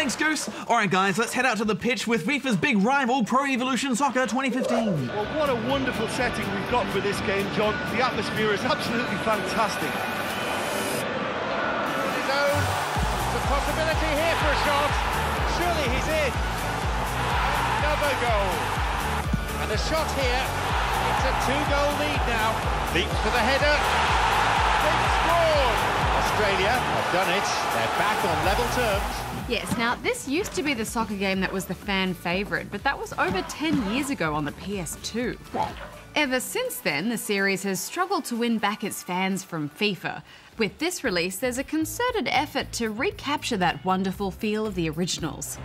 Thanks, Goose. All right, guys, let's head out to the pitch with FIFA's big rival, Pro Evolution Soccer 2015. Well, what a wonderful setting we've got for this game, John. The atmosphere is absolutely fantastic. His own. It's a possibility here for a shot. Surely he's in. Another goal. And a shot here. It's a 2-goal lead now. Leaps for the header. They've scored. Australia have done it. They're back on level terms. Yes, now this used to be the soccer game that was the fan favourite, but that was over 10 years ago on the PS2. Ever since then, the series has struggled to win back its fans from FIFA. With this release, there's a concerted effort to recapture that wonderful feel of the originals.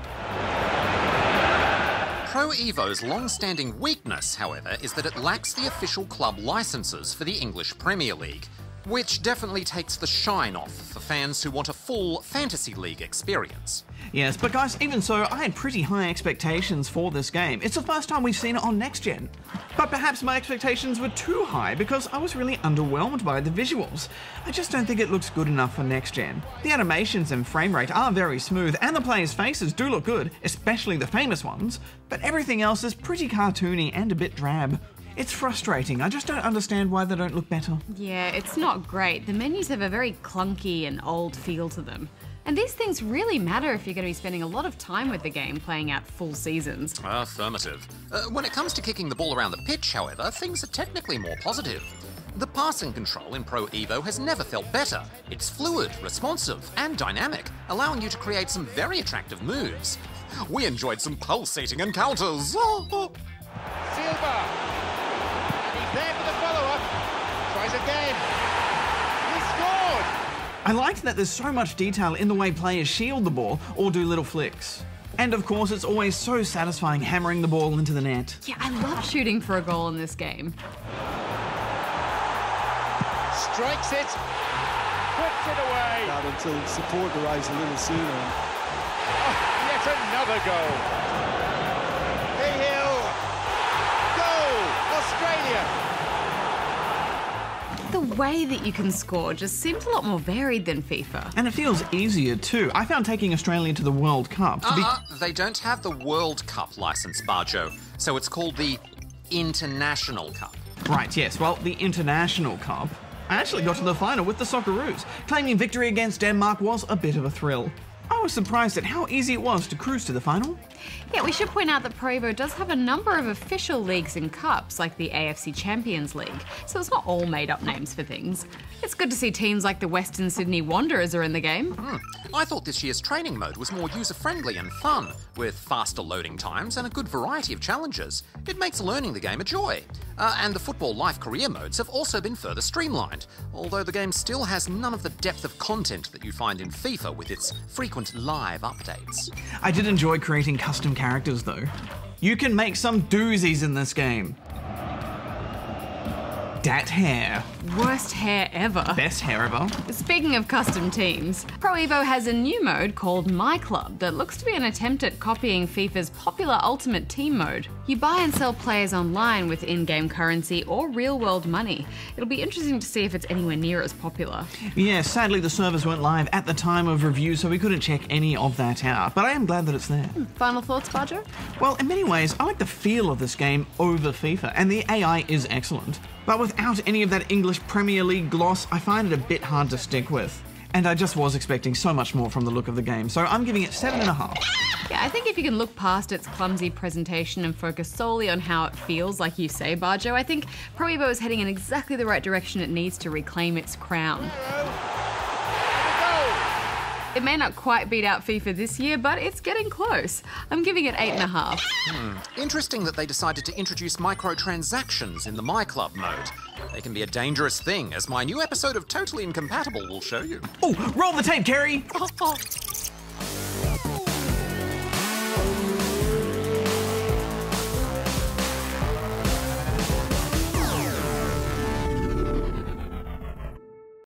Pro Evo's long-standing weakness, however, is that it lacks the official club licences for the English Premier League, which definitely takes the shine off for fans who want a full Fantasy League experience. Yes, but guys, even so, I had pretty high expectations for this game. It's the first time we've seen it on Next Gen. But perhaps my expectations were too high because I was really underwhelmed by the visuals. I just don't think it looks good enough for Next Gen. The animations and frame rate are very smooth and the players' faces do look good, especially the famous ones, but everything else is pretty cartoony and a bit drab. It's frustrating. I just don't understand why they don't look better. Yeah, it's not great. The menus have a very clunky and old feel to them. And these things really matter if you're going to be spending a lot of time with the game playing out full seasons. Affirmative. When it comes to kicking the ball around the pitch, however, things are technically more positive. The passing control in Pro Evo has never felt better. It's fluid, responsive, and dynamic, allowing you to create some very attractive moves. We enjoyed some pulsating encounters. Silva. There for the follow-up. Tries again. He scored! I liked that there's so much detail in the way players shield the ball or do little flicks. And of course, it's always so satisfying hammering the ball into the net. Yeah, I love shooting for a goal in this game. Strikes it. Puts it away. Not until support arrives a little sooner. Oh, yet another goal. Cahill. Goal! Australia. The way that you can score just seems a lot more varied than FIFA. And it feels easier too. I found taking Australia to the World Cup to be... They don't have the World Cup licence, Bajo, so it's called the International Cup. Right, yes, well, the International Cup. I actually got to the final with the Socceroos. Claiming victory against Denmark was a bit of a thrill. I was surprised at how easy it was to cruise to the final. Yeah, we should point out that Pro Evo does have a number of official leagues and cups, like the AFC Champions League, so it's not all made-up names for things. It's good to see teams like the Western Sydney Wanderers are in the game. I thought this year's training mode was more user-friendly and fun, with faster loading times and a good variety of challenges. It makes learning the game a joy. And the Football Life career modes have also been further streamlined, although the game still has none of the depth of content that you find in FIFA with its frequent live updates. I did enjoy creating custom characters though. You can make some doozies in this game. Dat hair. Worst hair ever. Best hair ever. Speaking of custom teams, Pro Evo has a new mode called My Club that looks to be an attempt at copying FIFA's popular Ultimate Team mode. You buy and sell players online with in-game currency or real-world money. It'll be interesting to see if it's anywhere near as popular. Yeah, sadly the servers weren't live at the time of review, so we couldn't check any of that out, but I am glad that it's there. Final thoughts, Bajo? Well, in many ways, I like the feel of this game over FIFA, and the AI is excellent. But without any of that English Premier League gloss, I find it a bit hard to stick with. And I just was expecting so much more from the look of the game, so I'm giving it 7.5. Yeah, I think if you can look past its clumsy presentation and focus solely on how it feels, like you say, Bajo, I think Pro Evo is heading in exactly the right direction it needs to reclaim its crown. It may not quite beat out FIFA this year, but it's getting close. I'm giving it 8.5. Interesting that they decided to introduce microtransactions in the My Club mode. They can be a dangerous thing, as my new episode of Totally Incompatible will show you. Oh, roll the tape, Kerry!